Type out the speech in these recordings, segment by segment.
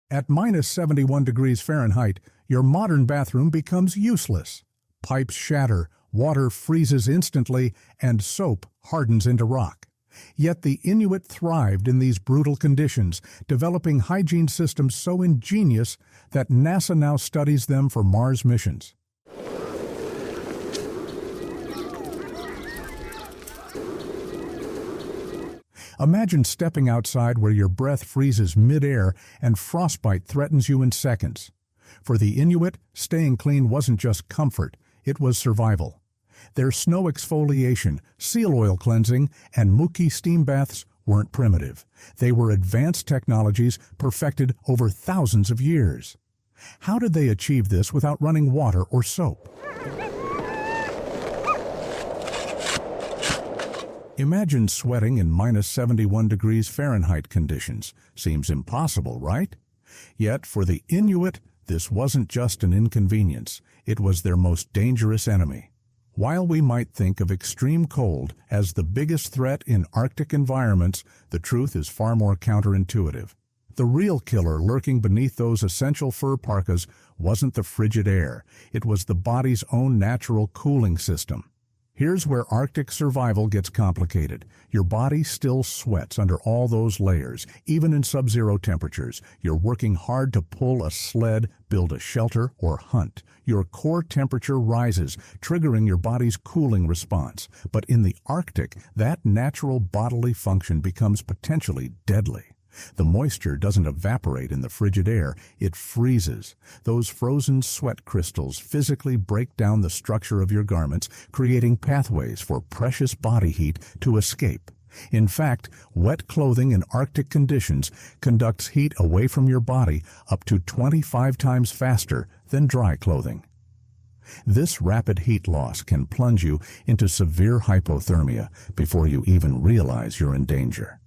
At minus 71 degrees Fahrenheit, your modern bathroom becomes useless. Pipes shatter, water freezes instantly, and soap hardens into rock. Yet the Inuit thrived in these brutal conditions, developing hygiene systems so ingenious that NASA now studies them for Mars missions. Imagine stepping outside where your breath freezes mid-air and frostbite threatens you in seconds. For the Inuit, staying clean wasn't just comfort, it was survival. Their snow exfoliation, seal oil cleansing, and Muki steam baths weren't primitive. They were advanced technologies perfected over thousands of years. How did they achieve this without running water or soap? Imagine sweating in minus 71 degrees Fahrenheit conditions. Seems impossible, right? Yet for the Inuit, this wasn't just an inconvenience. It was their most dangerous enemy. While we might think of extreme cold as the biggest threat in Arctic environments, the truth is far more counterintuitive. The real killer lurking beneath those essential fur parkas wasn't the frigid air. It was the body's own natural cooling system. Here's where Arctic survival gets complicated. Your body still sweats under all those layers, even in sub-zero temperatures. You're working hard to pull a sled, build a shelter, or hunt. Your core temperature rises, triggering your body's cooling response. But in the Arctic, that natural bodily function becomes potentially deadly. The moisture doesn't evaporate in the frigid air, it freezes. Those frozen sweat crystals physically break down the structure of your garments, creating pathways for precious body heat to escape. In fact, wet clothing in Arctic conditions conducts heat away from your body up to 25 times faster than dry clothing. This rapid heat loss can plunge you into severe hypothermia before you even realize you're in danger.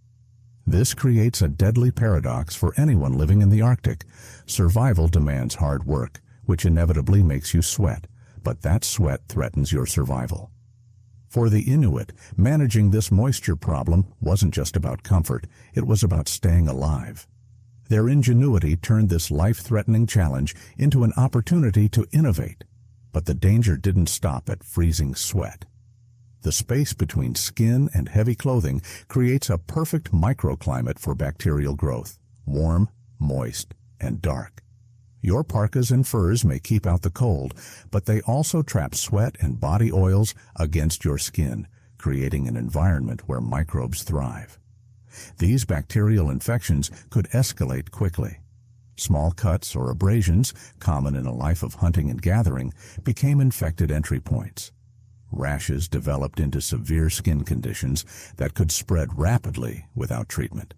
This creates a deadly paradox for anyone living in the Arctic. Survival demands hard work, which inevitably makes you sweat, but that sweat threatens your survival. For the Inuit, managing this moisture problem wasn't just about comfort, it was about staying alive. Their ingenuity turned this life-threatening challenge into an opportunity to innovate. But the danger didn't stop at freezing sweat. The space between skin and heavy clothing creates a perfect microclimate for bacterial growth, warm, moist, and dark. Your parkas and furs may keep out the cold, but they also trap sweat and body oils against your skin, creating an environment where microbes thrive. These bacterial infections could escalate quickly. Small cuts or abrasions, common in a life of hunting and gathering, became infected entry points. Rashes developed into severe skin conditions that could spread rapidly without treatment.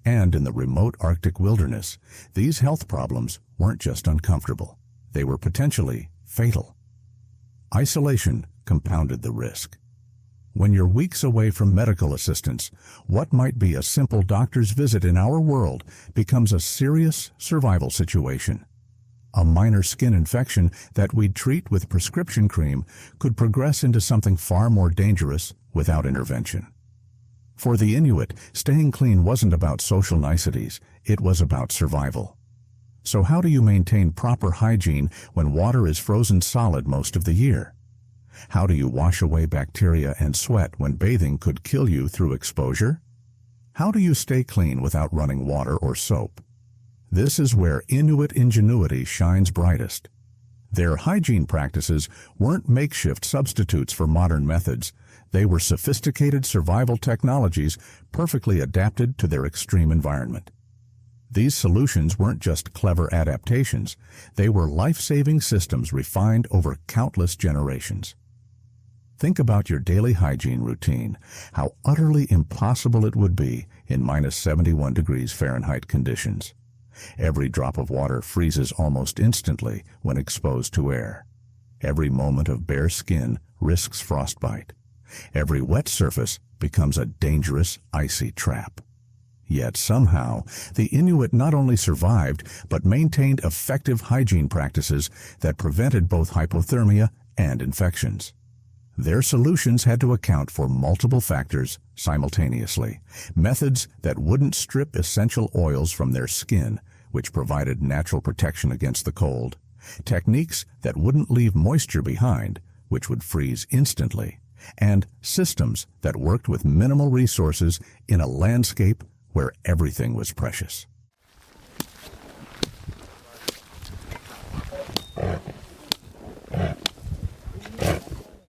And in the remote Arctic wilderness, these health problems weren't just uncomfortable. They were potentially fatal. Isolation compounded the risk. When you're weeks away from medical assistance, what might be a simple doctor's visit in our world becomes a serious survival situation. A minor skin infection that we'd treat with prescription cream could progress into something far more dangerous without intervention. For the Inuit, staying clean wasn't about social niceties, it was about survival. So how do you maintain proper hygiene when water is frozen solid most of the year? How do you wash away bacteria and sweat when bathing could kill you through exposure? How do you stay clean without running water or soap? This is where Inuit ingenuity shines brightest. Their hygiene practices weren't makeshift substitutes for modern methods. They were sophisticated survival technologies perfectly adapted to their extreme environment. These solutions weren't just clever adaptations. They were life-saving systems refined over countless generations. Think about your daily hygiene routine, how utterly impossible it would be in minus 71 degrees Fahrenheit conditions. Every drop of water freezes almost instantly when exposed to air. Every moment of bare skin risks frostbite. Every wet surface becomes a dangerous, icy trap. Yet somehow, the Inuit not only survived, but maintained effective hygiene practices that prevented both hypothermia and infections. Their solutions had to account for multiple factors simultaneously, methods that wouldn't strip essential oils from their skin, which provided natural protection against the cold, techniques that wouldn't leave moisture behind, which would freeze instantly, and systems that worked with minimal resources in a landscape where everything was precious.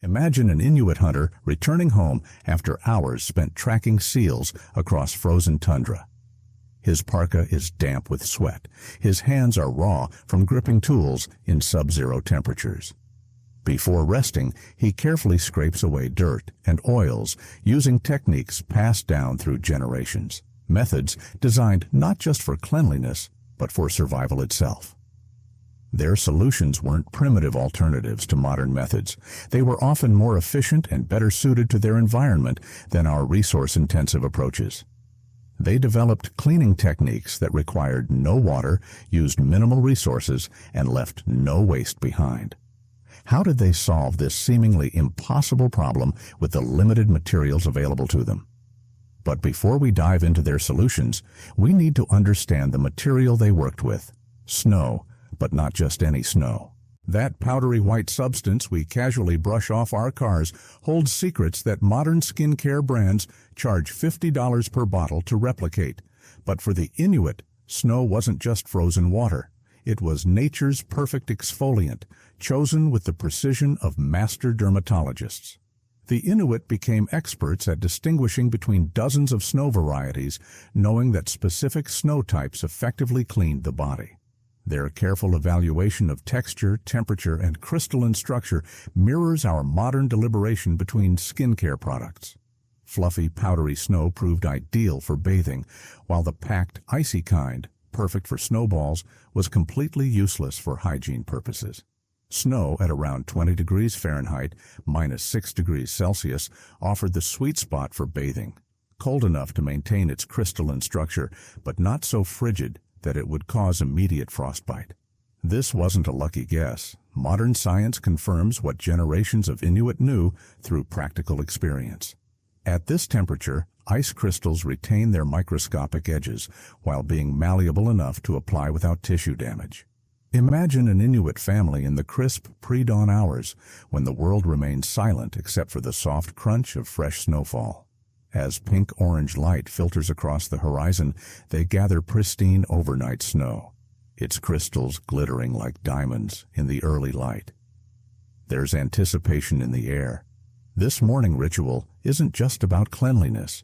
Imagine an Inuit hunter returning home after hours spent tracking seals across frozen tundra. His parka is damp with sweat. His hands are raw from gripping tools in sub-zero temperatures. Before resting, he carefully scrapes away dirt and oils using techniques passed down through generations, methods designed not just for cleanliness, but for survival itself. Their solutions weren't primitive alternatives to modern methods. They were often more efficient and better suited to their environment than our resource-intensive approaches. They developed cleaning techniques that required no water, used minimal resources, and left no waste behind. How did they solve this seemingly impossible problem with the limited materials available to them? But before we dive into their solutions, we need to understand the material they worked with: snow, but not just any snow. That powdery white substance we casually brush off our cars holds secrets that modern skincare brands charge $50 per bottle to replicate. But for the Inuit, snow wasn't just frozen water. It was nature's perfect exfoliant, chosen with the precision of master dermatologists. The Inuit became experts at distinguishing between dozens of snow varieties, knowing that specific snow types effectively cleaned the body. Their careful evaluation of texture, temperature, and crystalline structure mirrors our modern deliberation between skincare products. Fluffy, powdery snow proved ideal for bathing, while the packed, icy kind, perfect for snowballs, was completely useless for hygiene purposes. Snow at around 20 degrees Fahrenheit, -6 degrees Celsius, offered the sweet spot for bathing, cold enough to maintain its crystalline structure, but not so frigid that it would cause immediate frostbite. This wasn't a lucky guess. Modern science confirms what generations of Inuit knew through practical experience. At this temperature, ice crystals retain their microscopic edges while being malleable enough to apply without tissue damage. Imagine an Inuit family in the crisp pre-dawn hours when the world remains silent except for the soft crunch of fresh snowfall. As pink-orange light filters across the horizon, they gather pristine overnight snow, its crystals glittering like diamonds in the early light. There's anticipation in the air. This morning ritual isn't just about cleanliness.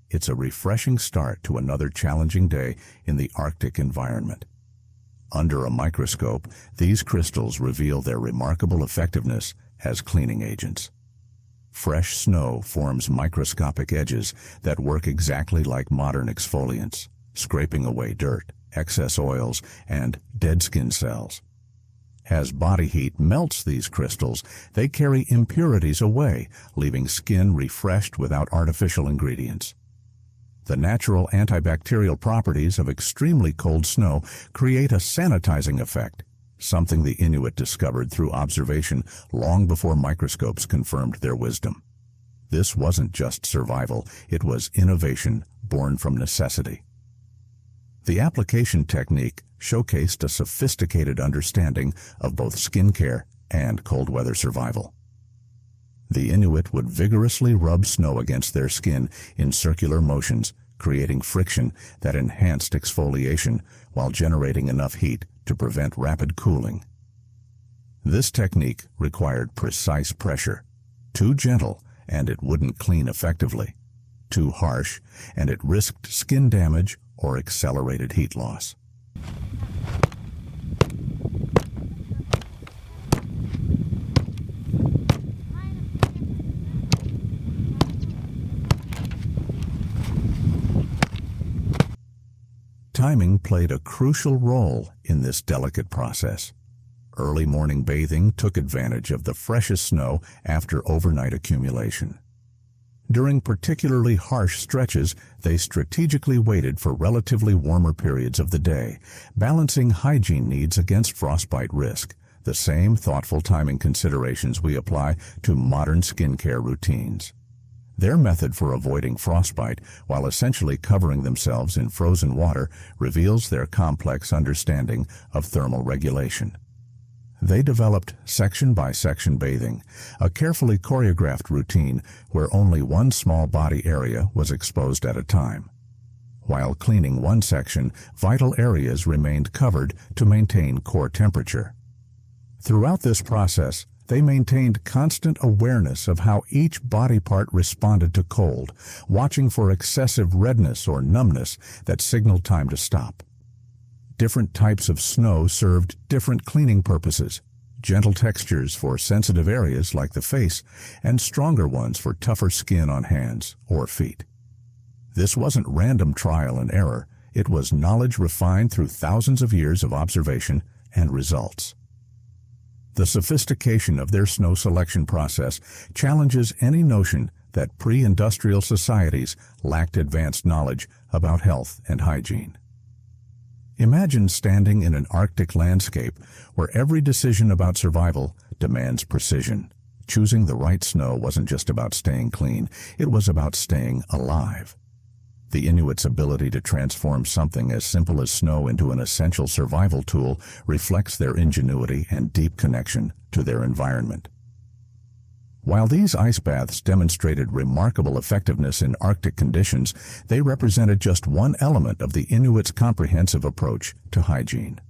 It's a refreshing start to another challenging day in the Arctic environment. Under a microscope, these crystals reveal their remarkable effectiveness as cleaning agents. Fresh snow forms microscopic edges that work exactly like modern exfoliants, scraping away dirt, excess oils, and dead skin cells. As body heat melts these crystals, they carry impurities away, leaving skin refreshed without artificial ingredients. The natural antibacterial properties of extremely cold snow create a sanitizing effect, something the Inuit discovered through observation long before microscopes confirmed their wisdom. This wasn't just survival, it was innovation born from necessity. The application technique showcased a sophisticated understanding of both skincare and cold weather survival. The Inuit would vigorously rub snow against their skin in circular motions, creating friction that enhanced exfoliation while generating enough heat to prevent rapid cooling. This technique required precise pressure. Too gentle, and it wouldn't clean effectively. Too harsh, and it risked skin damage or accelerated heat loss. Timing played a crucial role in this delicate process. Early morning bathing took advantage of the freshest snow after overnight accumulation. During particularly harsh stretches, they strategically waited for relatively warmer periods of the day, balancing hygiene needs against frostbite risk, the same thoughtful timing considerations we apply to modern skincare routines. Their method for avoiding frostbite while essentially covering themselves in frozen water reveals their complex understanding of thermal regulation. They developed section-by-section bathing, a carefully choreographed routine where only one small body area was exposed at a time. While cleaning one section, vital areas remained covered to maintain core temperature. Throughout this process, they maintained constant awareness of how each body part responded to cold, watching for excessive redness or numbness that signaled time to stop. Different types of snow served different cleaning purposes: gentle textures for sensitive areas like the face, and stronger ones for tougher skin on hands or feet. This wasn't random trial and error, it was knowledge refined through thousands of years of observation and results. The sophistication of their snow selection process challenges any notion that pre-industrial societies lacked advanced knowledge about health and hygiene. Imagine standing in an Arctic landscape where every decision about survival demands precision. Choosing the right snow wasn't just about staying clean, it was about staying alive. The Inuits' ability to transform something as simple as snow into an essential survival tool reflects their ingenuity and deep connection to their environment. While these ice baths demonstrated remarkable effectiveness in Arctic conditions, they represented just one element of the Inuits' comprehensive approach to hygiene.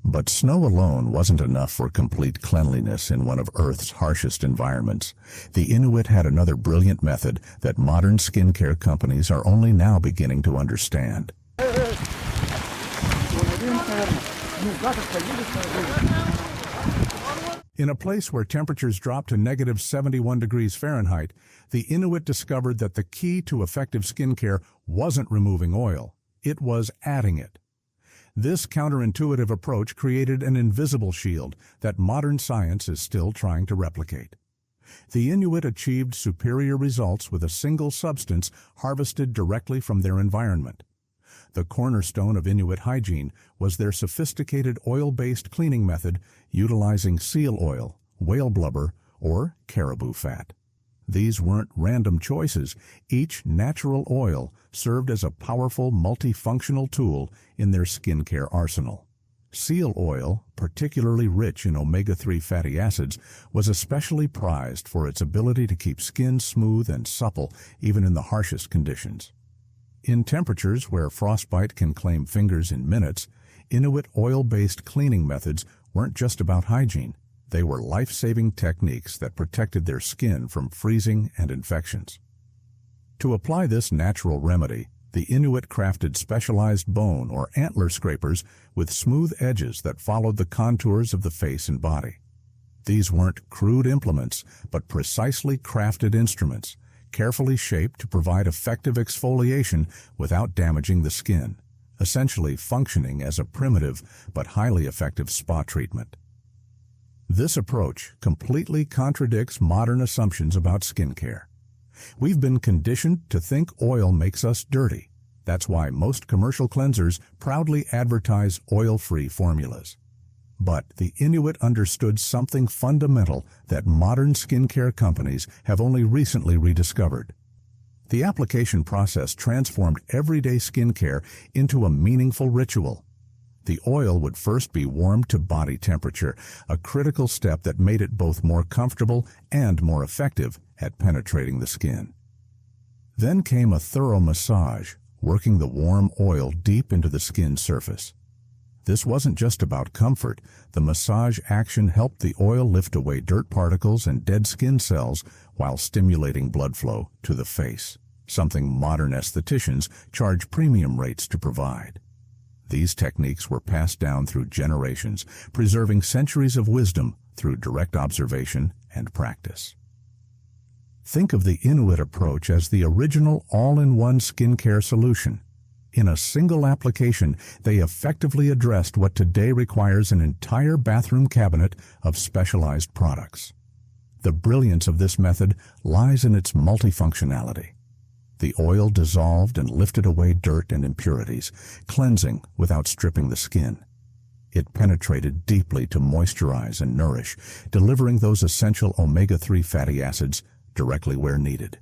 But snow alone wasn't enough for complete cleanliness in one of Earth's harshest environments. The Inuit had another brilliant method that modern skincare companies are only now beginning to understand. In a place where temperatures dropped to -71 degrees Fahrenheit, the Inuit discovered that the key to effective skincare wasn't removing oil, it was adding it. This counterintuitive approach created an invisible shield that modern science is still trying to replicate. The Inuit achieved superior results with a single substance harvested directly from their environment. The cornerstone of Inuit hygiene was their sophisticated oil-based cleaning method utilizing seal oil, whale blubber, or caribou fat. These weren't random choices. Each natural oil served as a powerful multifunctional tool in their skincare arsenal. Seal oil, particularly rich in omega-3 fatty acids, was especially prized for its ability to keep skin smooth and supple even in the harshest conditions. In temperatures where frostbite can claim fingers in minutes, Inuit oil-based cleaning methods weren't just about hygiene. They were life-saving techniques that protected their skin from freezing and infections. To apply this natural remedy, the Inuit crafted specialized bone or antler scrapers with smooth edges that followed the contours of the face and body. These weren't crude implements, but precisely crafted instruments, carefully shaped to provide effective exfoliation without damaging the skin, essentially functioning as a primitive but highly effective spa treatment. This approach completely contradicts modern assumptions about skincare. We've been conditioned to think oil makes us dirty. That's why most commercial cleansers proudly advertise oil-free formulas. But the Inuit understood something fundamental that modern skincare companies have only recently rediscovered. The application process transformed everyday skincare into a meaningful ritual. The oil would first be warmed to body temperature, a critical step that made it both more comfortable and more effective at penetrating the skin. Then came a thorough massage, working the warm oil deep into the skin surface. This wasn't just about comfort. The massage action helped the oil lift away dirt particles and dead skin cells while stimulating blood flow to the face, something modern estheticians charge premium rates to provide. These techniques were passed down through generations, preserving centuries of wisdom through direct observation and practice. Think of the Inuit approach as the original all-in-one skincare solution. In a single application, they effectively addressed what today requires an entire bathroom cabinet of specialized products. The brilliance of this method lies in its multifunctionality. The oil dissolved and lifted away dirt and impurities, cleansing without stripping the skin. It penetrated deeply to moisturize and nourish, delivering those essential omega-3 fatty acids directly where needed.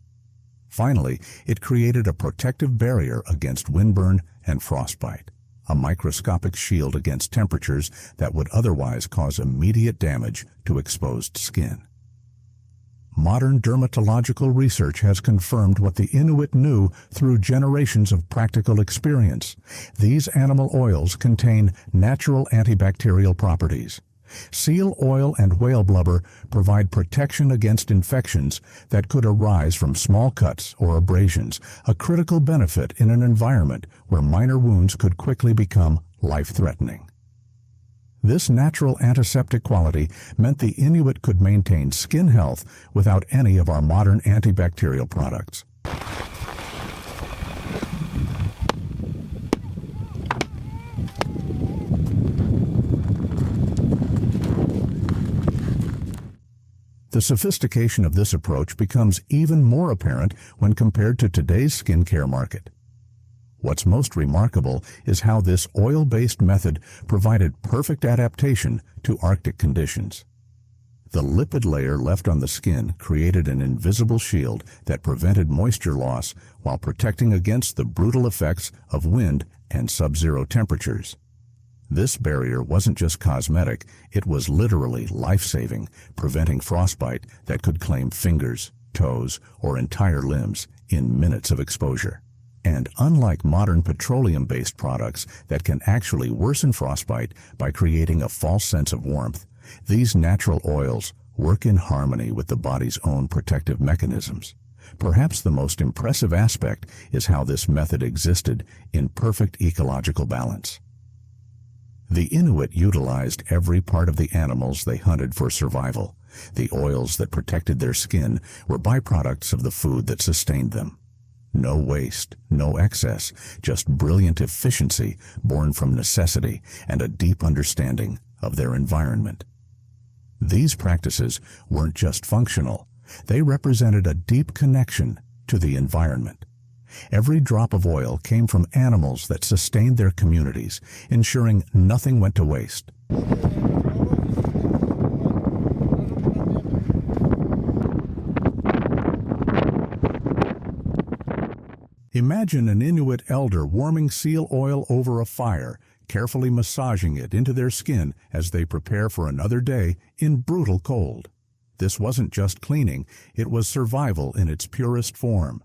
Finally, it created a protective barrier against windburn and frostbite, a microscopic shield against temperatures that would otherwise cause immediate damage to exposed skin. Modern dermatological research has confirmed what the Inuit knew through generations of practical experience. These animal oils contain natural antibacterial properties. Seal oil and whale blubber provide protection against infections that could arise from small cuts or abrasions, a critical benefit in an environment where minor wounds could quickly become life-threatening. This natural antiseptic quality meant the Inuit could maintain skin health without any of our modern antibacterial products. The sophistication of this approach becomes even more apparent when compared to today's skincare market. What's most remarkable is how this oil-based method provided perfect adaptation to Arctic conditions. The lipid layer left on the skin created an invisible shield that prevented moisture loss while protecting against the brutal effects of wind and sub-zero temperatures. This barrier wasn't just cosmetic, it was literally life-saving, preventing frostbite that could claim fingers, toes, or entire limbs in minutes of exposure. And unlike modern petroleum-based products that can actually worsen frostbite by creating a false sense of warmth, these natural oils work in harmony with the body's own protective mechanisms. Perhaps the most impressive aspect is how this method existed in perfect ecological balance. The Inuit utilized every part of the animals they hunted for survival. The oils that protected their skin were byproducts of the food that sustained them. No waste, no excess, just brilliant efficiency born from necessity and a deep understanding of their environment. These practices weren't just functional, they represented a deep connection to the environment. Every drop of oil came from animals that sustained their communities, ensuring nothing went to waste. Imagine an Inuit elder warming seal oil over a fire, carefully massaging it into their skin as they prepare for another day in brutal cold. This wasn't just cleaning, it was survival in its purest form.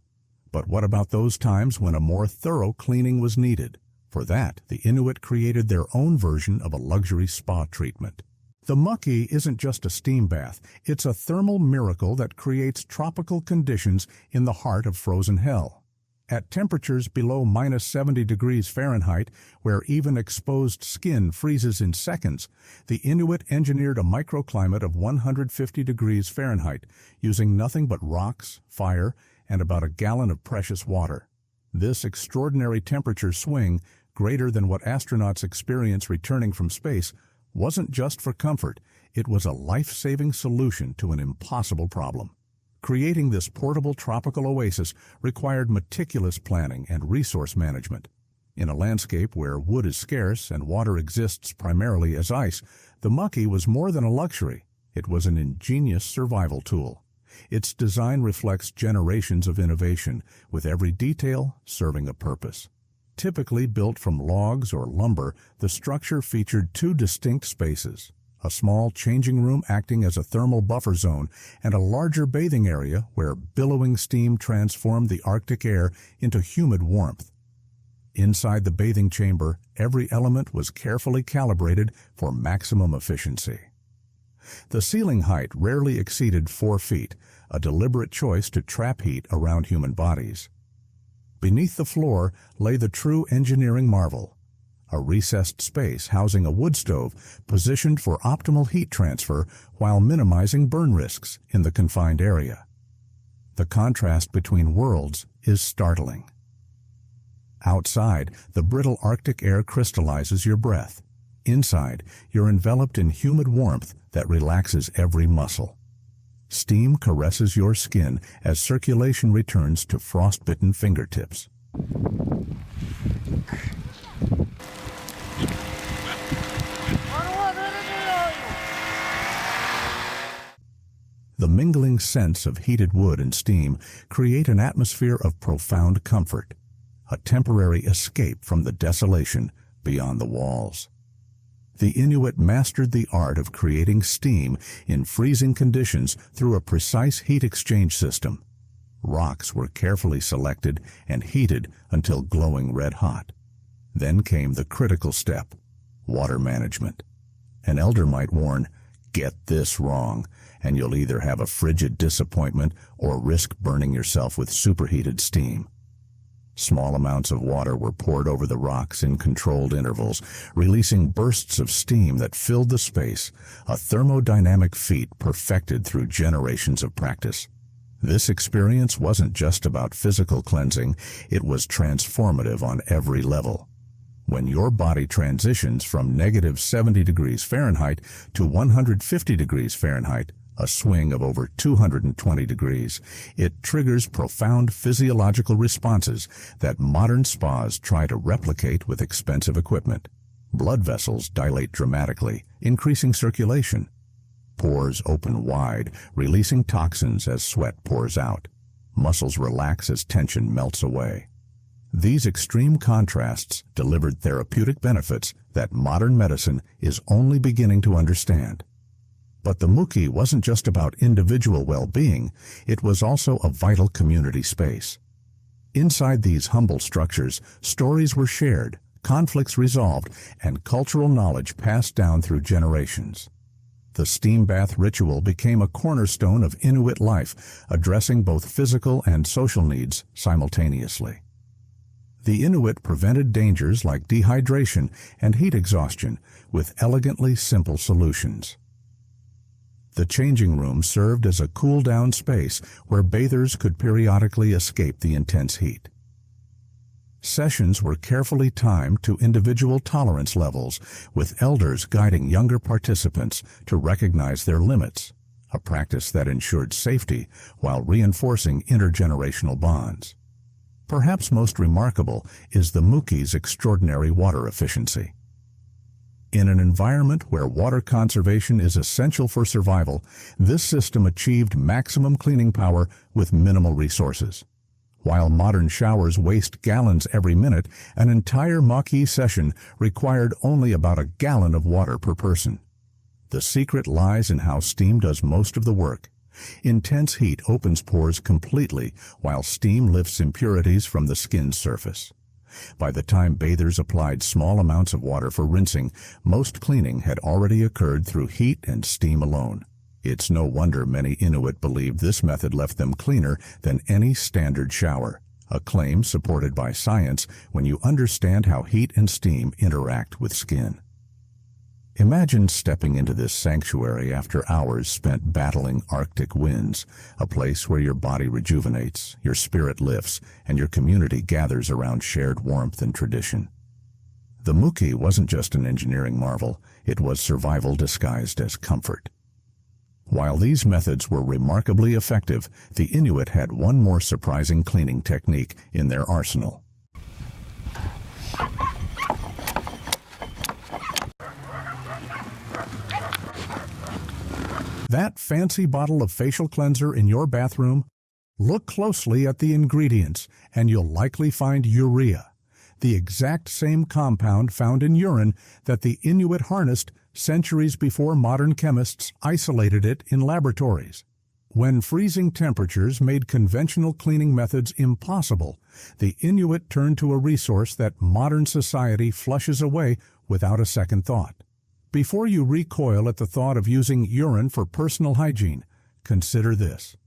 But what about those times when a more thorough cleaning was needed? For that, the Inuit created their own version of a luxury spa treatment. The muk'ee isn't just a steam bath, it's a thermal miracle that creates tropical conditions in the heart of frozen hell. At temperatures below -70 degrees Fahrenheit, where even exposed skin freezes in seconds, the Inuit engineered a microclimate of 150 degrees Fahrenheit, using nothing but rocks, fire, and about a gallon of precious water. This extraordinary temperature swing, greater than what astronauts experience returning from space, wasn't just for comfort, it was a life-saving solution to an impossible problem. Creating this portable tropical oasis required meticulous planning and resource management. In a landscape where wood is scarce and water exists primarily as ice, the muk'ee was more than a luxury. It was an ingenious survival tool. Its design reflects generations of innovation, with every detail serving a purpose. Typically built from logs or lumber, the structure featured two distinct spaces: a small changing room acting as a thermal buffer zone, and a larger bathing area where billowing steam transformed the Arctic air into humid warmth. Inside the bathing chamber, every element was carefully calibrated for maximum efficiency. The ceiling height rarely exceeded 4 feet, a deliberate choice to trap heat around human bodies. Beneath the floor lay the true engineering marvel: a recessed space housing a wood stove positioned for optimal heat transfer while minimizing burn risks in the confined area. The contrast between worlds is startling. Outside, the brittle Arctic air crystallizes your breath. Inside, you're enveloped in humid warmth that relaxes every muscle. Steam caresses your skin as circulation returns to frost-bitten fingertips. The mingling scents of heated wood and steam create an atmosphere of profound comfort, a temporary escape from the desolation beyond the walls. The Inuit mastered the art of creating steam in freezing conditions through a precise heat exchange system. Rocks were carefully selected and heated until glowing red hot. Then came the critical step, water management. An elder might warn, "Get this wrong, and you'll either have a frigid disappointment or risk burning yourself with superheated steam." Small amounts of water were poured over the rocks in controlled intervals, releasing bursts of steam that filled the space, a thermodynamic feat perfected through generations of practice. This experience wasn't just about physical cleansing, it was transformative on every level. When your body transitions from -70 degrees Fahrenheit to 150 degrees Fahrenheit, a swing of over 220 degrees, it triggers profound physiological responses that modern spas try to replicate with expensive equipment. Blood vessels dilate dramatically, increasing circulation. Pores open wide, releasing toxins as sweat pours out. Muscles relax as tension melts away. These extreme contrasts delivered therapeutic benefits that modern medicine is only beginning to understand. But the Muki wasn't just about individual well-being, it was also a vital community space. Inside these humble structures, stories were shared, conflicts resolved, and cultural knowledge passed down through generations. The steam bath ritual became a cornerstone of Inuit life, addressing both physical and social needs simultaneously. The Inuit prevented dangers like dehydration and heat exhaustion with elegantly simple solutions. The changing room served as a cool-down space where bathers could periodically escape the intense heat. Sessions were carefully timed to individual tolerance levels, with elders guiding younger participants to recognize their limits, a practice that ensured safety while reinforcing intergenerational bonds. Perhaps most remarkable is the Muki's extraordinary water efficiency. In an environment where water conservation is essential for survival, this system achieved maximum cleaning power with minimal resources. While modern showers waste gallons every minute, an entire muk'ee session required only about a gallon of water per person. The secret lies in how steam does most of the work. Intense heat opens pores completely, while steam lifts impurities from the skin's surface. By the time bathers applied small amounts of water for rinsing, most cleaning had already occurred through heat and steam alone. It's no wonder many Inuit believed this method left them cleaner than any standard shower, a claim supported by science when you understand how heat and steam interact with skin. Imagine stepping into this sanctuary after hours spent battling Arctic winds, a place where your body rejuvenates, your spirit lifts, and your community gathers around shared warmth and tradition. The Muki wasn't just an engineering marvel, it was survival disguised as comfort. While these methods were remarkably effective, the Inuit had one more surprising cleaning technique in their arsenal. That fancy bottle of facial cleanser in your bathroom? Look closely at the ingredients, and you'll likely find urea, the exact same compound found in urine that the Inuit harnessed centuries before modern chemists isolated it in laboratories. When freezing temperatures made conventional cleaning methods impossible, the Inuit turned to a resource that modern society flushes away without a second thought. Before you recoil at the thought of using urine for personal hygiene, consider this.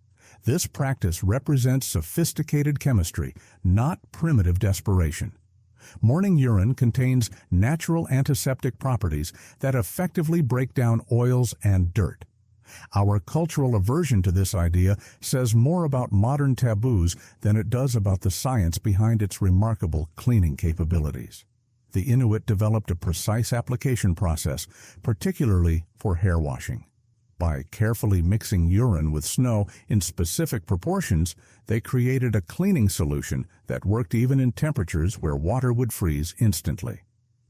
This practice represents sophisticated chemistry, not primitive desperation. Morning urine contains natural antiseptic properties that effectively break down oils and dirt. Our cultural aversion to this idea says more about modern taboos than it does about the science behind its remarkable cleaning capabilities. The Inuit developed a precise application process, particularly for hair washing. By carefully mixing urine with snow in specific proportions, they created a cleaning solution that worked even in temperatures where water would freeze instantly.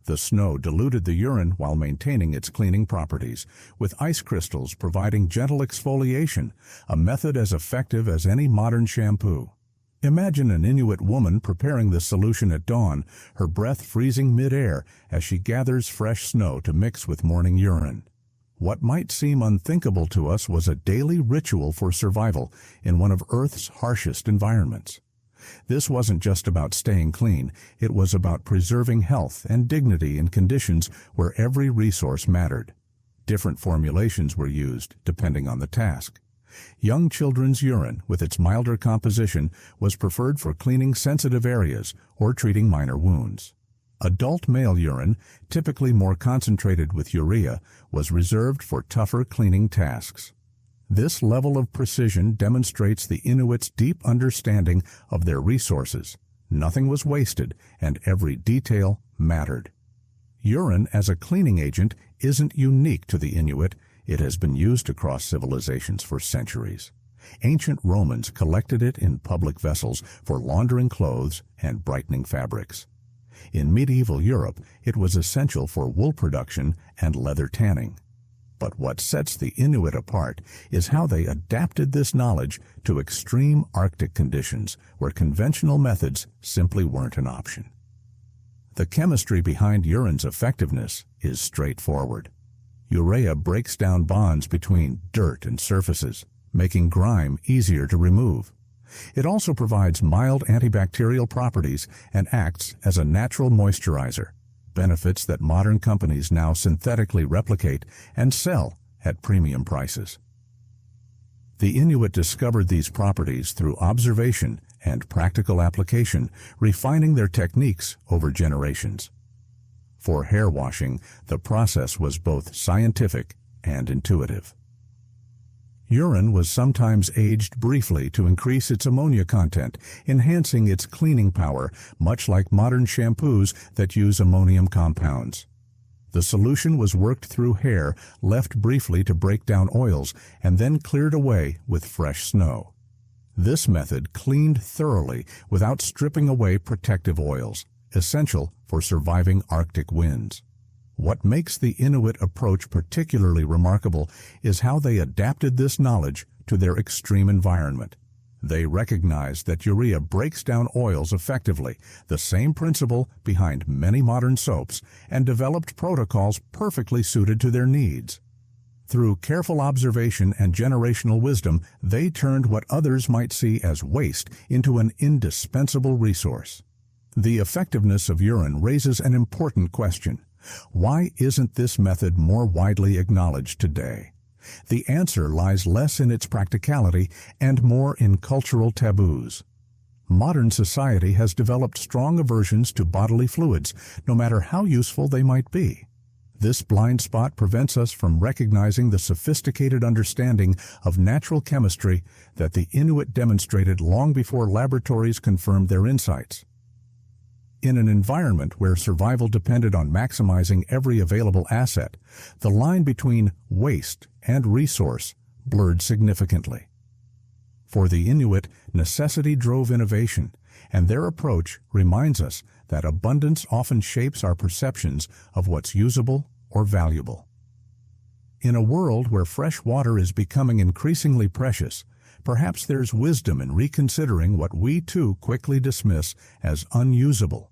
The snow diluted the urine while maintaining its cleaning properties, with ice crystals providing gentle exfoliation, a method as effective as any modern shampoo. Imagine an Inuit woman preparing this solution at dawn, her breath freezing mid-air as she gathers fresh snow to mix with morning urine. What might seem unthinkable to us was a daily ritual for survival in one of Earth's harshest environments. This wasn't just about staying clean, it was about preserving health and dignity in conditions where every resource mattered. Different formulations were used, depending on the task. Young children's urine, with its milder composition, was preferred for cleaning sensitive areas or treating minor wounds. Adult male urine, typically more concentrated with urea, was reserved for tougher cleaning tasks. This level of precision demonstrates the Inuits' deep understanding of their resources. Nothing was wasted, and every detail mattered. Urine as a cleaning agent isn't unique to the Inuit. It has been used across civilizations for centuries. Ancient Romans collected it in public vessels for laundering clothes and brightening fabrics. In medieval Europe, it was essential for wool production and leather tanning. But what sets the Inuit apart is how they adapted this knowledge to extreme Arctic conditions where conventional methods simply weren't an option. The chemistry behind urine's effectiveness is straightforward. Urea breaks down bonds between dirt and surfaces, making grime easier to remove. It also provides mild antibacterial properties and acts as a natural moisturizer, benefits that modern companies now synthetically replicate and sell at premium prices. The Inuit discovered these properties through observation and practical application, refining their techniques over generations. For hair washing, the process was both scientific and intuitive. Urine was sometimes aged briefly to increase its ammonia content, enhancing its cleaning power, much like modern shampoos that use ammonium compounds. The solution was worked through hair, left briefly to break down oils, and then cleared away with fresh snow. This method cleaned thoroughly without stripping away protective oils, essential for surviving Arctic winds. What makes the Inuit approach particularly remarkable is how they adapted this knowledge to their extreme environment. They recognized that urea breaks down oils effectively, the same principle behind many modern soaps, and developed protocols perfectly suited to their needs. Through careful observation and generational wisdom, they turned what others might see as waste into an indispensable resource. The effectiveness of urine raises an important question. Why isn't this method more widely acknowledged today? The answer lies less in its practicality and more in cultural taboos. Modern society has developed strong aversions to bodily fluids, no matter how useful they might be. This blind spot prevents us from recognizing the sophisticated understanding of natural chemistry that the Inuit demonstrated long before laboratories confirmed their insights. In an environment where survival depended on maximizing every available asset, the line between waste and resource blurred significantly. For the Inuit, necessity drove innovation, and their approach reminds us that abundance often shapes our perceptions of what's usable or valuable. In a world where fresh water is becoming increasingly precious, perhaps there's wisdom in reconsidering what we too quickly dismiss as unusable.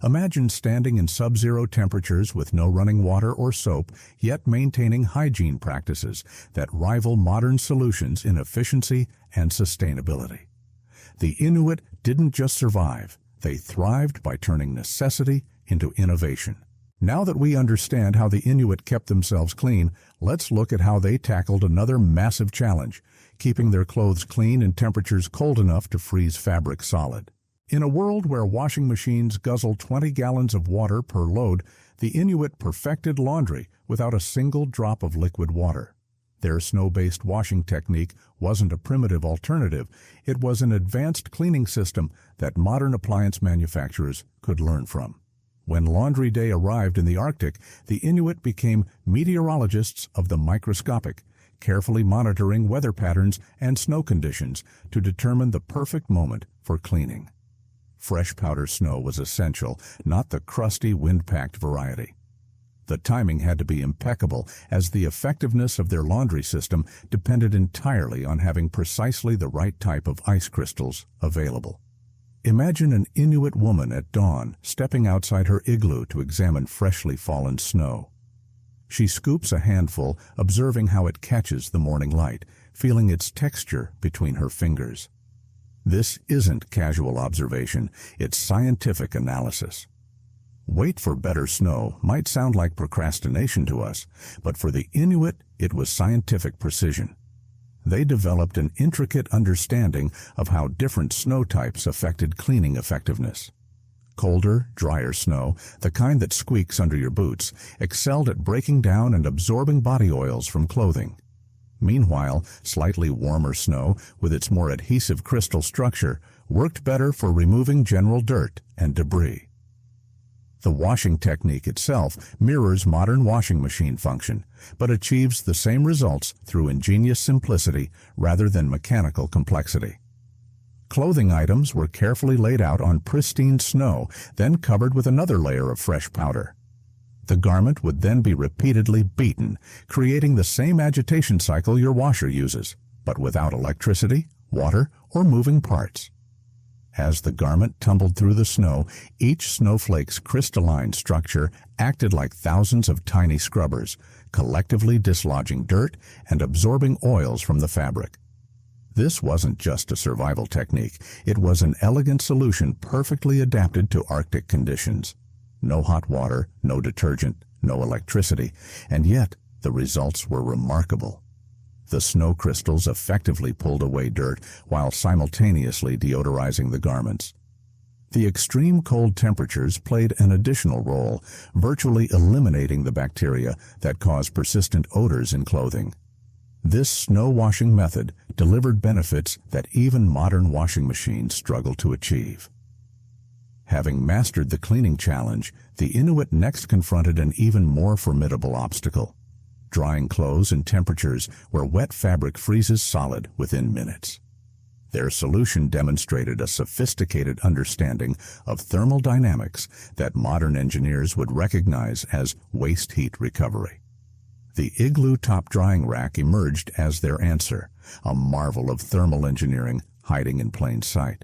Imagine standing in sub-zero temperatures with no running water or soap, yet maintaining hygiene practices that rival modern solutions in efficiency and sustainability. The Inuit didn't just survive, they thrived by turning necessity into innovation. Now that we understand how the Inuit kept themselves clean, let's look at how they tackled another massive challenge, keeping their clothes clean in temperatures cold enough to freeze fabric solid. In a world where washing machines guzzle 20 gallons of water per load, the Inuit perfected laundry without a single drop of liquid water. Their snow-based washing technique wasn't a primitive alternative, it was an advanced cleaning system that modern appliance manufacturers could learn from. When Laundry Day arrived in the Arctic, the Inuit became meteorologists of the microscopic, carefully monitoring weather patterns and snow conditions to determine the perfect moment for cleaning. Fresh powder snow was essential, not the crusty, wind-packed variety. The timing had to be impeccable, as the effectiveness of their laundry system depended entirely on having precisely the right type of ice crystals available. Imagine an Inuit woman at dawn stepping outside her igloo to examine freshly fallen snow. She scoops a handful, observing how it catches the morning light, feeling its texture between her fingers. This isn't casual observation, it's scientific analysis. Wait for better snow might sound like procrastination to us, but for the Inuit, it was scientific precision. They developed an intricate understanding of how different snow types affected cleaning effectiveness. Colder, drier snow, the kind that squeaks under your boots, excelled at breaking down and absorbing body oils from clothing. Meanwhile, slightly warmer snow, with its more adhesive crystal structure, worked better for removing general dirt and debris. The washing technique itself mirrors modern washing machine function, but achieves the same results through ingenious simplicity rather than mechanical complexity. Clothing items were carefully laid out on pristine snow, then covered with another layer of fresh powder. The garment would then be repeatedly beaten, creating the same agitation cycle your washer uses, but without electricity, water, or moving parts. As the garment tumbled through the snow, each snowflake's crystalline structure acted like thousands of tiny scrubbers, collectively dislodging dirt and absorbing oils from the fabric. This wasn't just a survival technique, it was an elegant solution perfectly adapted to Arctic conditions. No hot water, no detergent, no electricity, and yet the results were remarkable. The snow crystals effectively pulled away dirt while simultaneously deodorizing the garments. The extreme cold temperatures played an additional role, virtually eliminating the bacteria that cause persistent odors in clothing. This snow washing method delivered benefits that even modern washing machines struggle to achieve. Having mastered the cleaning challenge, the Inuit next confronted an even more formidable obstacle: drying clothes in temperatures where wet fabric freezes solid within minutes. Their solution demonstrated a sophisticated understanding of thermal dynamics that modern engineers would recognize as waste heat recovery. The Igloo top drying rack emerged as their answer, a marvel of thermal engineering hiding in plain sight.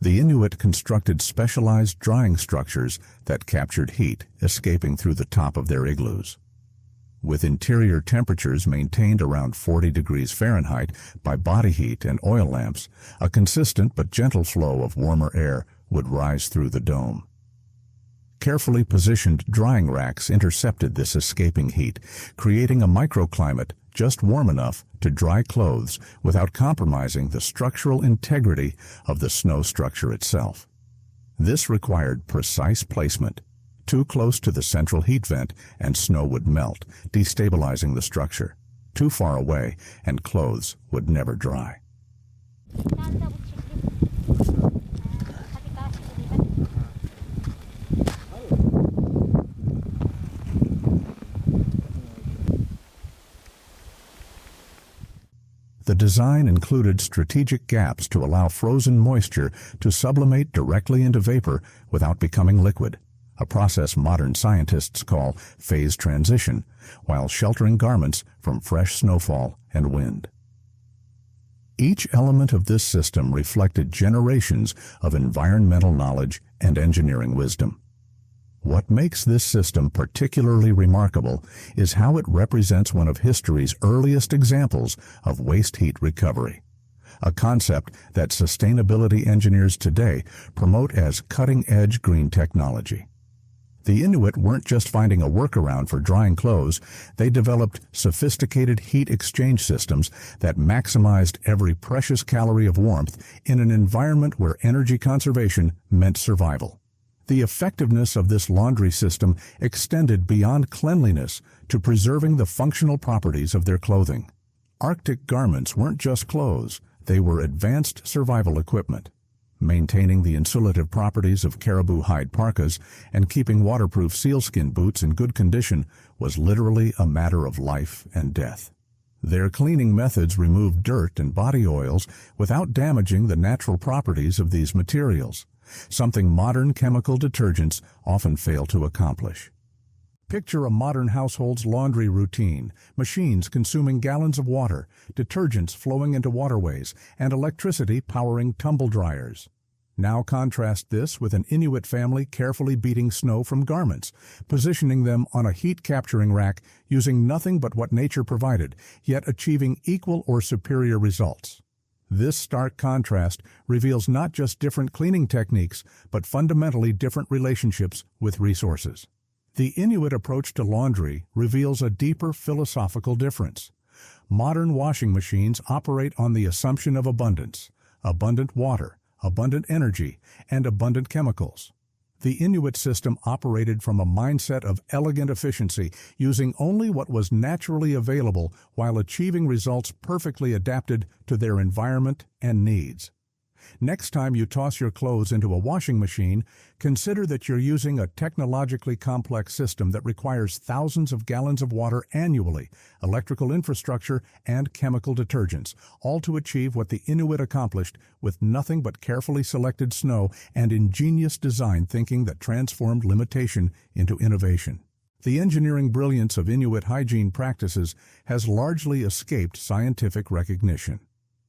The Inuit constructed specialized drying structures that captured heat escaping through the top of their igloos. With interior temperatures maintained around 40 degrees Fahrenheit by body heat and oil lamps, a consistent but gentle flow of warmer air would rise through the dome. Carefully positioned drying racks intercepted this escaping heat, creating a microclimate just warm enough to dry clothes without compromising the structural integrity of the snow structure itself. This required precise placement. Too close to the central heat vent and snow would melt, destabilizing the structure. Too far away and clothes would never dry. The design included strategic gaps to allow frozen moisture to sublimate directly into vapor without becoming liquid, a process modern scientists call phase transition, while sheltering garments from fresh snowfall and wind. Each element of this system reflected generations of environmental knowledge and engineering wisdom. What makes this system particularly remarkable is how it represents one of history's earliest examples of waste heat recovery, a concept that sustainability engineers today promote as cutting-edge green technology. The Inuit weren't just finding a workaround for drying clothes, they developed sophisticated heat exchange systems that maximized every precious calorie of warmth in an environment where energy conservation meant survival. The effectiveness of this laundry system extended beyond cleanliness to preserving the functional properties of their clothing. Arctic garments weren't just clothes, they were advanced survival equipment. Maintaining the insulative properties of caribou hide parkas and keeping waterproof sealskin boots in good condition was literally a matter of life and death. Their cleaning methods removed dirt and body oils without damaging the natural properties of these materials, something modern chemical detergents often fail to accomplish. Picture a modern household's laundry routine, machines consuming gallons of water, detergents flowing into waterways, and electricity powering tumble dryers. Now contrast this with an Inuit family carefully beating snow from garments, positioning them on a heat-capturing rack using nothing but what nature provided, yet achieving equal or superior results. This stark contrast reveals not just different cleaning techniques, but fundamentally different relationships with resources. The Inuit approach to laundry reveals a deeper philosophical difference. Modern washing machines operate on the assumption of abundance, abundant water, abundant energy, and abundant chemicals. The Inuit system operated from a mindset of elegant efficiency, using only what was naturally available while achieving results perfectly adapted to their environment and needs. Next time you toss your clothes into a washing machine, consider that you're using a technologically complex system that requires thousands of gallons of water annually, electrical infrastructure, and chemical detergents, all to achieve what the Inuit accomplished with nothing but carefully selected snow and ingenious design thinking that transformed limitation into innovation. The engineering brilliance of Inuit hygiene practices has largely escaped scientific recognition.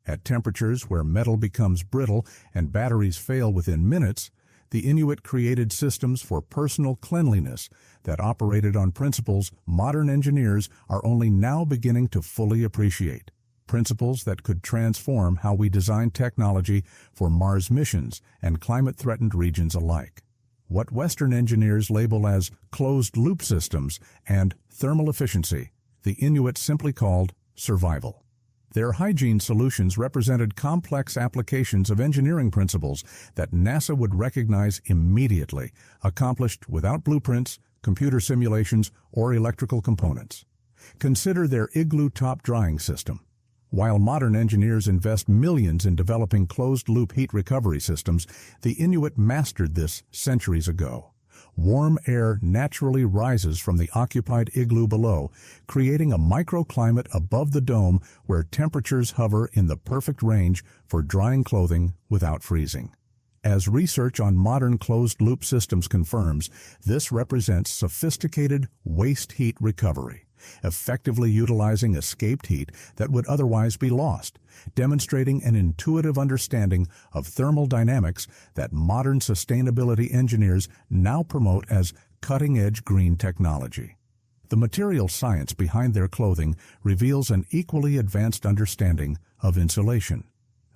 At temperatures where metal becomes brittle and batteries fail within minutes, the Inuit created systems for personal cleanliness that operated on principles modern engineers are only now beginning to fully appreciate. Principles that could transform how we design technology for Mars missions and climate-threatened regions alike. What Western engineers label as closed-loop systems and thermal efficiency, the Inuit simply called survival. Their hygiene solutions represented complex applications of engineering principles that NASA would recognize immediately, accomplished without blueprints, computer simulations, or electrical components. Consider their Igloo top drying system. While modern engineers invest millions in developing closed-loop heat recovery systems, the Inuit mastered this centuries ago. Warm air naturally rises from the occupied igloo below, creating a microclimate above the dome where temperatures hover in the perfect range for drying clothing without freezing. As research on modern closed-loop systems confirms, this represents sophisticated waste heat recovery, effectively utilizing escaped heat that would otherwise be lost, demonstrating an intuitive understanding of thermal dynamics that modern sustainability engineers now promote as cutting-edge green technology. The material science behind their clothing reveals an equally advanced understanding of insulation.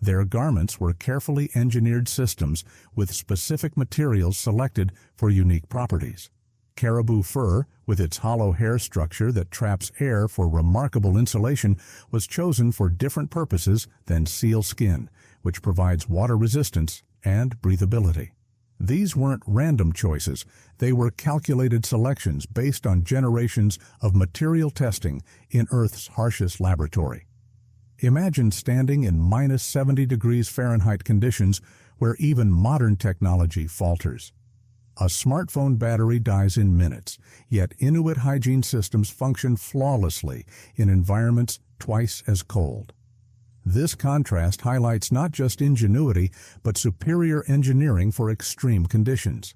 Their garments were carefully engineered systems with specific materials selected for unique properties. Caribou fur, with its hollow hair structure that traps air for remarkable insulation, was chosen for different purposes than seal skin, which provides water resistance and breathability. These weren't random choices. They were calculated selections based on generations of material testing in Earth's harshest laboratory. Imagine standing in minus 70 degrees Fahrenheit conditions where even modern technology falters. A smartphone battery dies in minutes, yet Inuit hygiene systems function flawlessly in environments twice as cold. This contrast highlights not just ingenuity, but superior engineering for extreme conditions.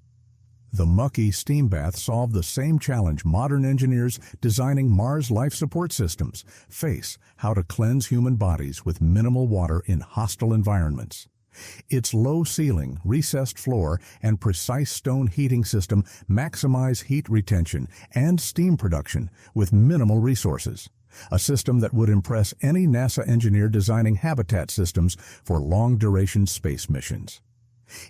The Muki steam bath solved the same challenge modern engineers designing Mars life support systems face: how to cleanse human bodies with minimal water in hostile environments. Its low ceiling, recessed floor, and precise stone heating system maximize heat retention and steam production with minimal resources, a system that would impress any NASA engineer designing habitat systems for long-duration space missions.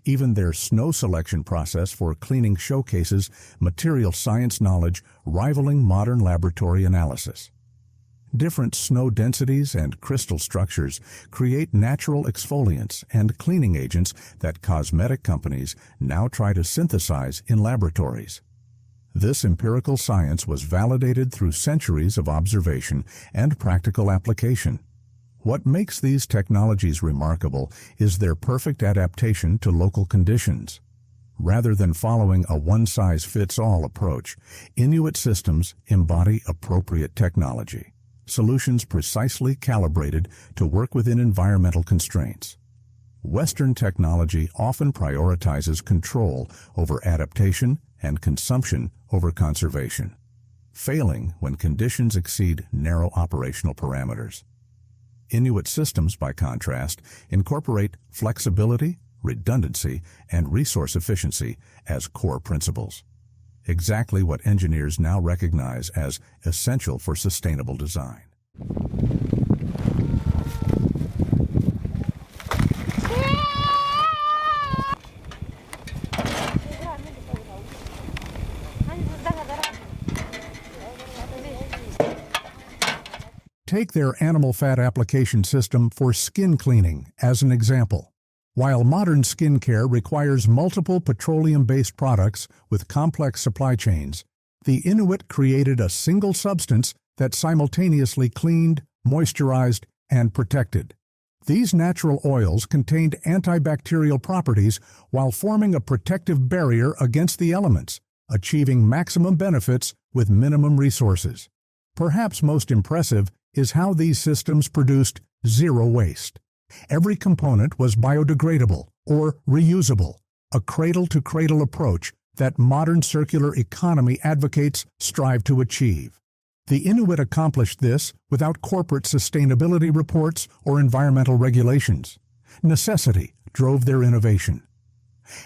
Even their snow selection process for cleaning showcases material science knowledge rivaling modern laboratory analysis. Different snow densities and crystal structures create natural exfoliants and cleaning agents that cosmetic companies now try to synthesize in laboratories. This empirical science was validated through centuries of observation and practical application. What makes these technologies remarkable is their perfect adaptation to local conditions. Rather than following a one-size-fits-all approach, Inuit systems embody appropriate technology, solutions precisely calibrated to work within environmental constraints. Western technology often prioritizes control over adaptation and consumption over conservation, failing when conditions exceed narrow operational parameters. Inuit systems, by contrast, incorporate flexibility, redundancy, and resource efficiency as core principles, exactly what engineers now recognize as essential for sustainable design. Take their animal fat application system for skin cleaning as an example. While modern skincare requires multiple petroleum-based products with complex supply chains, the Inuit created a single substance that simultaneously cleaned, moisturized, and protected. These natural oils contained antibacterial properties while forming a protective barrier against the elements, achieving maximum benefits with minimum resources. Perhaps most impressive is how these systems produced zero waste. Every component was biodegradable or reusable, a cradle-to-cradle approach that modern circular economy advocates strive to achieve. The Inuit accomplished this without corporate sustainability reports or environmental regulations. Necessity drove their innovation.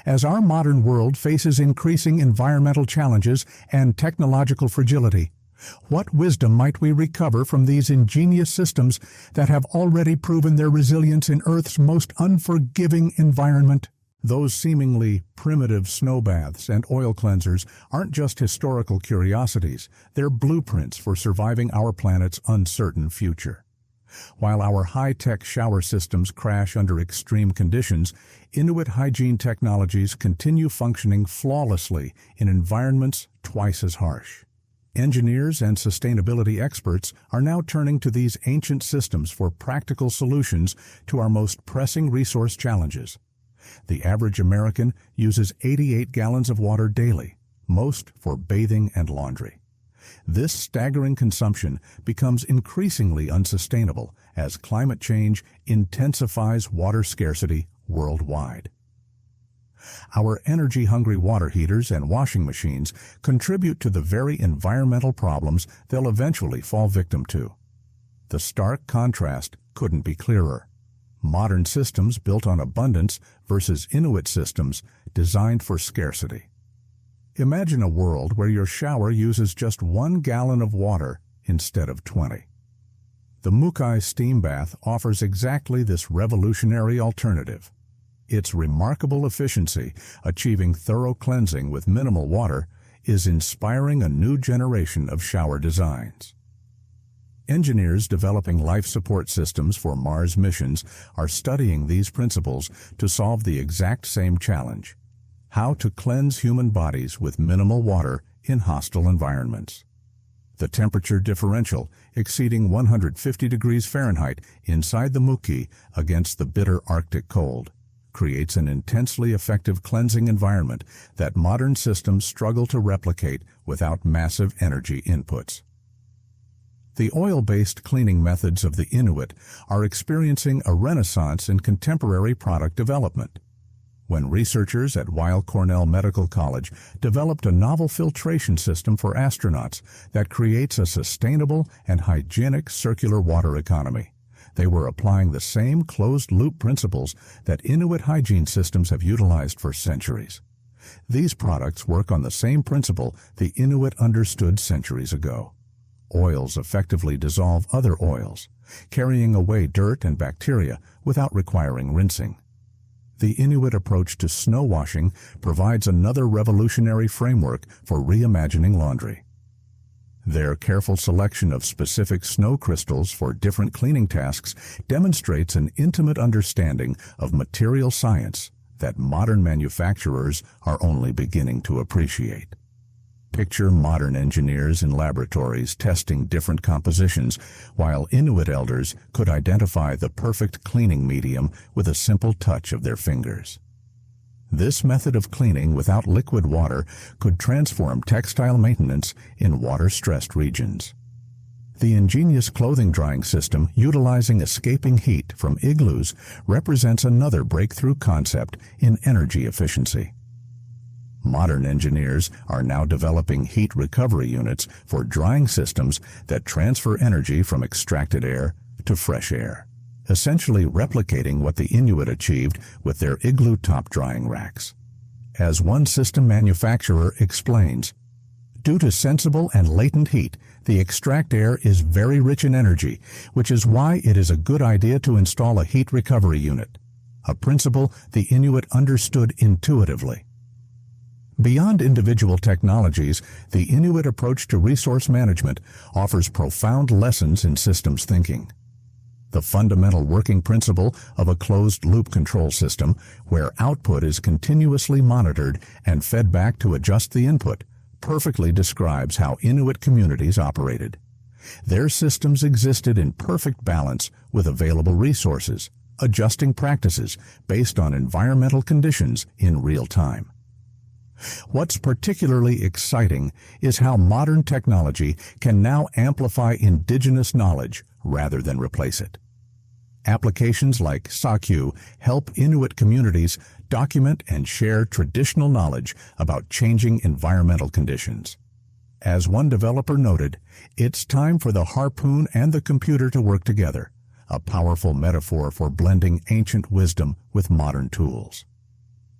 As our modern world faces increasing environmental challenges and technological fragility, what wisdom might we recover from these ingenious systems that have already proven their resilience in Earth's most unforgiving environment? Those seemingly primitive snow baths and oil cleansers aren't just historical curiosities, they're blueprints for surviving our planet's uncertain future. While our high-tech shower systems crash under extreme conditions, Inuit hygiene technologies continue functioning flawlessly in environments twice as harsh. Engineers and sustainability experts are now turning to these ancient systems for practical solutions to our most pressing resource challenges. The average American uses 88 gallons of water daily, most for bathing and laundry. This staggering consumption becomes increasingly unsustainable as climate change intensifies water scarcity worldwide. Our energy-hungry water heaters and washing machines contribute to the very environmental problems they'll eventually fall victim to. The stark contrast couldn't be clearer. Modern systems built on abundance versus Inuit systems designed for scarcity. Imagine a world where your shower uses just 1 gallon of water instead of 20. The Muk'ee steam bath offers exactly this revolutionary alternative. Its remarkable efficiency, achieving thorough cleansing with minimal water, is inspiring a new generation of shower designs. Engineers developing life support systems for Mars missions are studying these principles to solve the exact same challenge: how to cleanse human bodies with minimal water in hostile environments. The temperature differential, exceeding 150 degrees Fahrenheit inside the Muki against the bitter Arctic cold, creates an intensely effective cleansing environment that modern systems struggle to replicate without massive energy inputs. The oil-based cleaning methods of the Inuit are experiencing a renaissance in contemporary product development. When researchers at Weill Cornell Medical College developed a novel filtration system for astronauts that creates a sustainable and hygienic circular water economy, they were applying the same closed-loop principles that Inuit hygiene systems have utilized for centuries. These products work on the same principle the Inuit understood centuries ago. Oils effectively dissolve other oils, carrying away dirt and bacteria without requiring rinsing. The Inuit approach to snow washing provides another revolutionary framework for reimagining laundry. Their careful selection of specific snow crystals for different cleaning tasks demonstrates an intimate understanding of material science that modern manufacturers are only beginning to appreciate. Picture modern engineers in laboratories testing different compositions, while Inuit elders could identify the perfect cleaning medium with a simple touch of their fingers. This method of cleaning without liquid water could transform textile maintenance in water-stressed regions. The ingenious clothing drying system utilizing escaping heat from igloos represents another breakthrough concept in energy efficiency. Modern engineers are now developing heat recovery units for drying systems that transfer energy from extracted air to fresh air, essentially replicating what the Inuit achieved with their igloo top drying racks. As one system manufacturer explains, due to sensible and latent heat, the extract air is very rich in energy, which is why it is a good idea to install a heat recovery unit, a principle the Inuit understood intuitively. Beyond individual technologies, the Inuit approach to resource management offers profound lessons in systems thinking. The fundamental working principle of a closed-loop control system, where output is continuously monitored and fed back to adjust the input, perfectly describes how Inuit communities operated. Their systems existed in perfect balance with available resources, adjusting practices based on environmental conditions in real time. What's particularly exciting is how modern technology can now amplify indigenous knowledge rather than replace it. Applications like SAQ help Inuit communities document and share traditional knowledge about changing environmental conditions. As one developer noted, it's time for the harpoon and the computer to work together, a powerful metaphor for blending ancient wisdom with modern tools.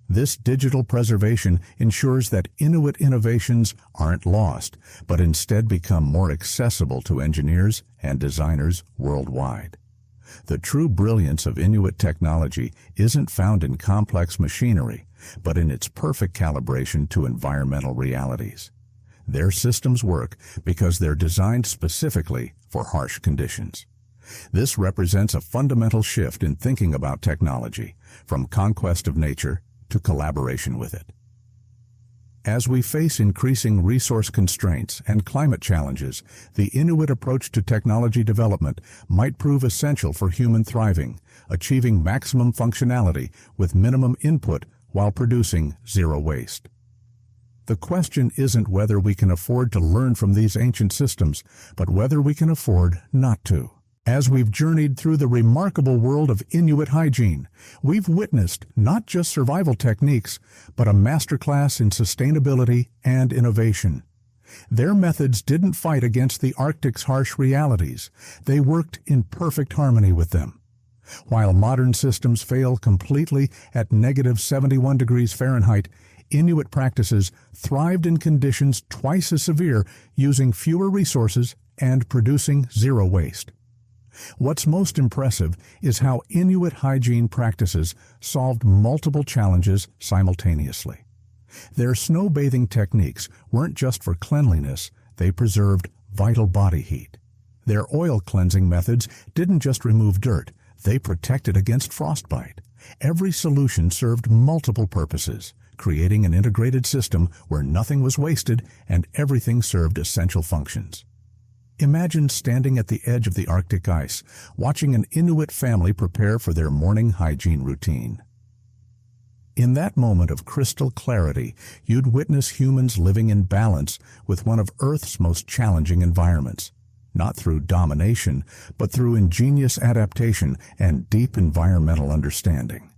This digital preservation ensures that Inuit innovations aren't lost, but instead become more accessible to engineers and designers worldwide. The true brilliance of Inuit technology isn't found in complex machinery, but in its perfect calibration to environmental realities. Their systems work because they're designed specifically for harsh conditions. This represents a fundamental shift in thinking about technology, from conquest of nature to collaboration with it. As we face increasing resource constraints and climate challenges, the Inuit approach to technology development might prove essential for human thriving, achieving maximum functionality with minimum input while producing zero waste. The question isn't whether we can afford to learn from these ancient systems, but whether we can afford not to. As we've journeyed through the remarkable world of Inuit hygiene, we've witnessed not just survival techniques, but a masterclass in sustainability and innovation. Their methods didn't fight against the Arctic's harsh realities. They worked in perfect harmony with them. While modern systems fail completely at -71 degrees Fahrenheit, Inuit practices thrived in conditions twice as severe, using fewer resources and producing zero waste. What's most impressive is how Inuit hygiene practices solved multiple challenges simultaneously. Their snow bathing techniques weren't just for cleanliness, they preserved vital body heat. Their oil cleansing methods didn't just remove dirt, they protected against frostbite. Every solution served multiple purposes, creating an integrated system where nothing was wasted and everything served essential functions. Imagine standing at the edge of the Arctic ice, watching an Inuit family prepare for their morning hygiene routine. In that moment of crystal clarity, you'd witness humans living in balance with one of Earth's most challenging environments, not through domination, but through ingenious adaptation and deep environmental understanding.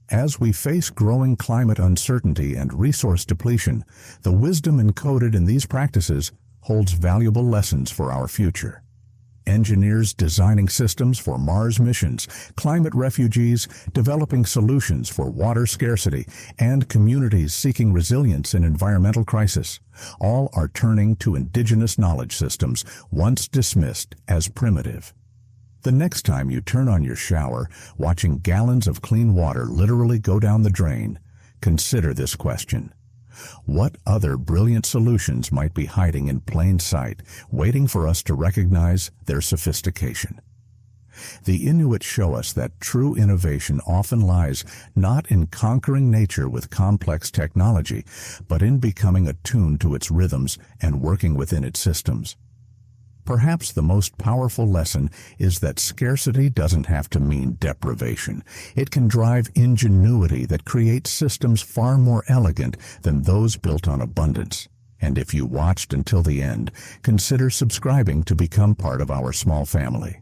As we face growing climate uncertainty and resource depletion, the wisdom encoded in these practices holds valuable lessons for our future. Engineers designing systems for Mars missions, climate refugees developing solutions for water scarcity, and communities seeking resilience in environmental crisis, all are turning to indigenous knowledge systems once dismissed as primitive. The next time you turn on your shower, watching gallons of clean water literally go down the drain, consider this question. What other brilliant solutions might be hiding in plain sight, waiting for us to recognize their sophistication? The Inuit show us that true innovation often lies not in conquering nature with complex technology, but in becoming attuned to its rhythms and working within its systems. Perhaps the most powerful lesson is that scarcity doesn't have to mean deprivation. It can drive ingenuity that creates systems far more elegant than those built on abundance. And if you watched until the end, consider subscribing to become part of our small family.